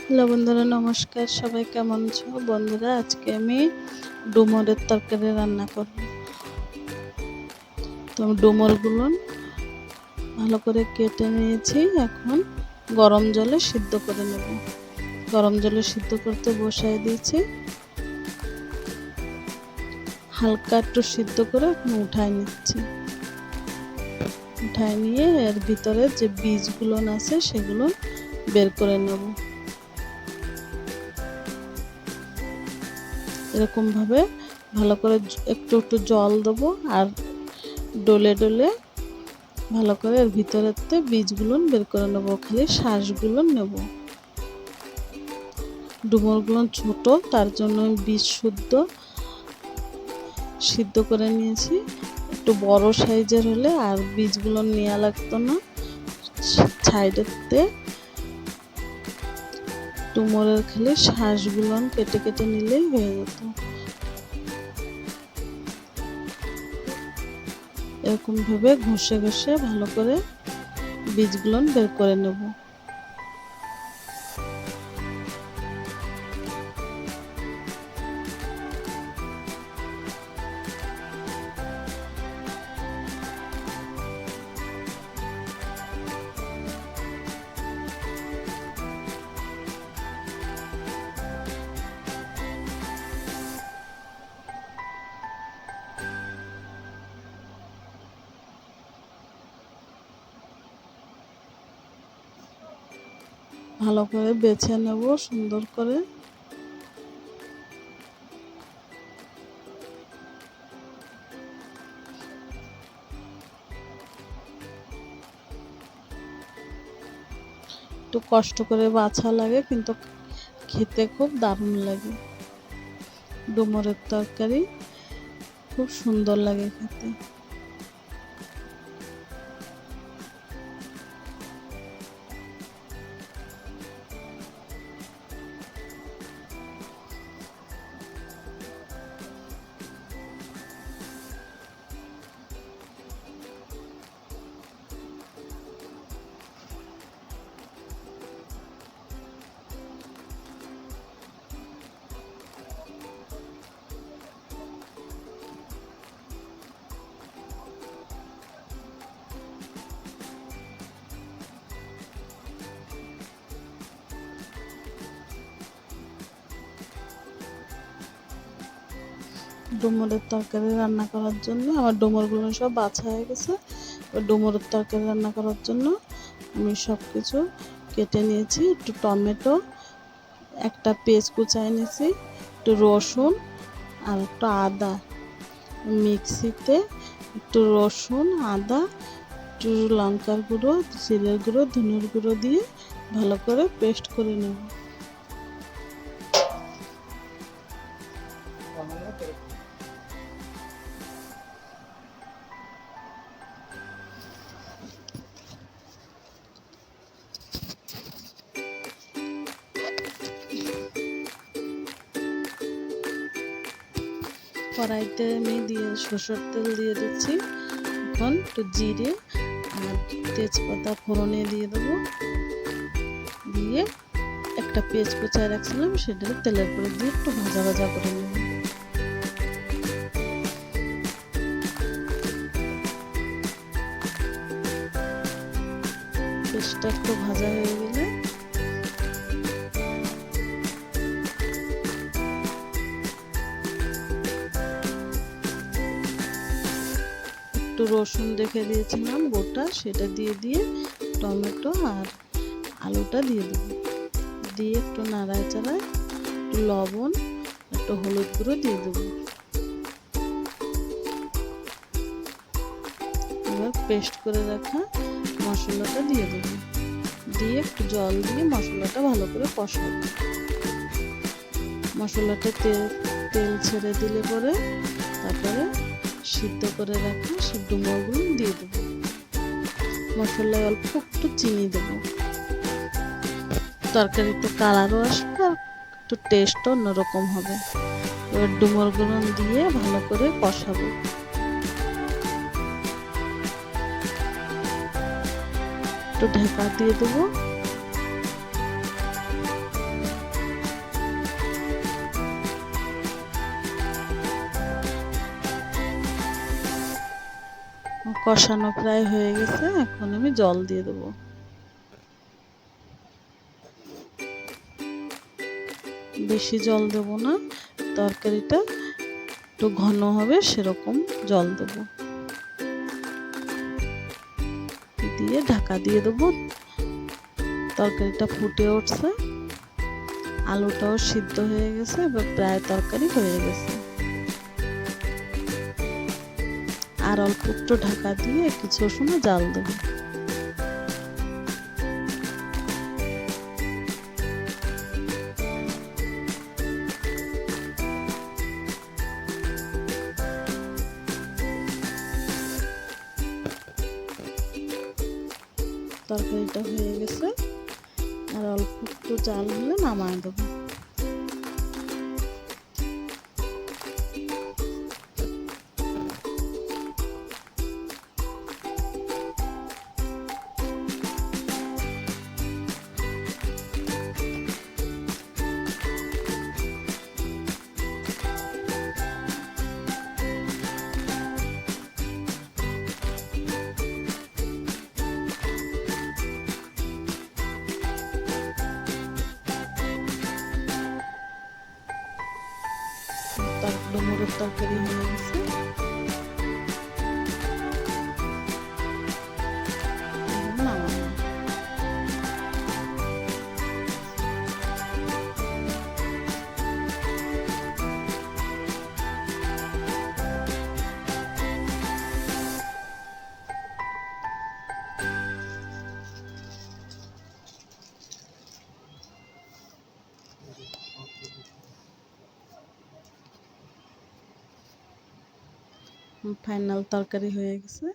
Hello বন্ধুরা, নমস্কার। সবাই কেমন আছো? বন্ধুরা, আজকে আমি ডুমুরের তরকারি রান্না করব। তো আমি ডুমুরগুলো ভালো করে কেটে নিয়েছি। এখন গরম জলে সিদ্ধ করে নেব। গরম জলে সিদ্ধ করতে বসাই দিয়েছি। হালকা একটু সিদ্ধ করে এখন উঠায় নিচ্ছি। উঠায় নিয়ে এর ভিতরে যে বীজগুলো আছে সেগুলো বের করে নেব। এরকমভাবে ভালো করে একটু একটু জল দেবো আর ডলে ডলে ভালো করে এর ভিতরেতে বীজগুলো বের করে নেব। খালি শ্বাসগুলো নেব। ডুমুরগুলো ছোট, তার জন্য বীজ সিদ্ধ করে নিয়েছি। একটু বড় সাইজের হলে আর বীজগুলো নেওয়া লাগতো না। সাইডেতে ডুমুরের খালি শ্বাসগুলো কেটে কেটে নিলেই হয়ে যেত। এরকমভাবে ঘষে ঘষে ভালো করে বীজগুলো বের করে নেব। ভালো করে বেছে নেব সুন্দর করে। একটু কষ্ট করে বাছা লাগে, কিন্তু খেতে খুব দারুণ লাগে। ডুমুরের তরকারি খুব সুন্দর লাগে খেতে। ডুমুরের তরকারি রান্না করার জন্য আমার ডুমুরগুলো সব বাছা হয়ে গেছে। ডুমুরের তরকারি রান্না করার জন্য আমি সব কিছু কেটে নিয়েছি। একটু টমেটো, একটা পেঁয়াজ কুচাই নিয়েছি, একটু রসুন আর একটু আদা। মিক্সিতে একটু রসুন, আদা, একটু লঙ্কার গুঁড়ো, জিরের গুঁড়ো, ধনের গুঁড়ো দিয়ে ভালো করে পেস্ট করে নেব। কড়াইতে আমি সরষের তেল দিয়ে দিচ্ছি। এখন একটু জিরে আর তেজপাতা ফোড়নে দিয়ে দেবো। দিয়ে একটা পেঁয়াজ কুচায় রাখছিলাম সেটা তেলের উপরে দিয়ে একটু ভাজা ভাজা করে নেব। পেঁয়াজটা একটু ভাজা হয়ে গেলে একটু রসুন রেখে দিয়েছিলাম গোটা, সেটা দিয়ে টমেটো আর আলুটা দিয়ে দেবো। দিয়ে একটু নাড়ায় চাড়ায় একটু লবণ, একটু হলুদ গুঁড়ো দিয়ে দেবো। এবার পেস্ট করে রাখা মশলাটা দিয়ে দেবো। দিয়ে একটু জল দিয়ে মশলাটা ভালো করে কষাবো। মশলাটা তেল ছেড়ে দিলে পরে তারপরে সিদ্ধ করে রাখা ডুমুরগুলো দিয়ে দেবো। মশলায় অল্প একটু চিনি দেবো। তরকারিতে কালারও আসবে আর একটু টেস্টও অন্যরকম হবে। এবার ডুমুরগুলো দিয়ে ভালো করে কষাবো। একটু ঢাকা দিয়ে দেবো। কষানো প্রায় হয়ে গেছে, এখন আমি জল দিয়ে দেবো। বেশি জল দেব না, তরকারিটা একটু ঘন হবে সেরকম জল দেব। দিয়ে ঢাকা দিয়ে দেবো। তরকারিটা ফুটে উঠছে, আলুটাও সিদ্ধ হয়ে গেছে, এবার প্রায় তরকারি হয়ে গেছে। আর অল্প একটু ঢাকা দিয়ে কিছু সময় জাল দেবো। তরকারিটা হয়ে গেছে, আর অল্প একটু জাল হলে নামায় দেবো। ডুমুরের তরকারি হয়ে গেছে। ফাইনাল তরকারি হয়ে গেছে।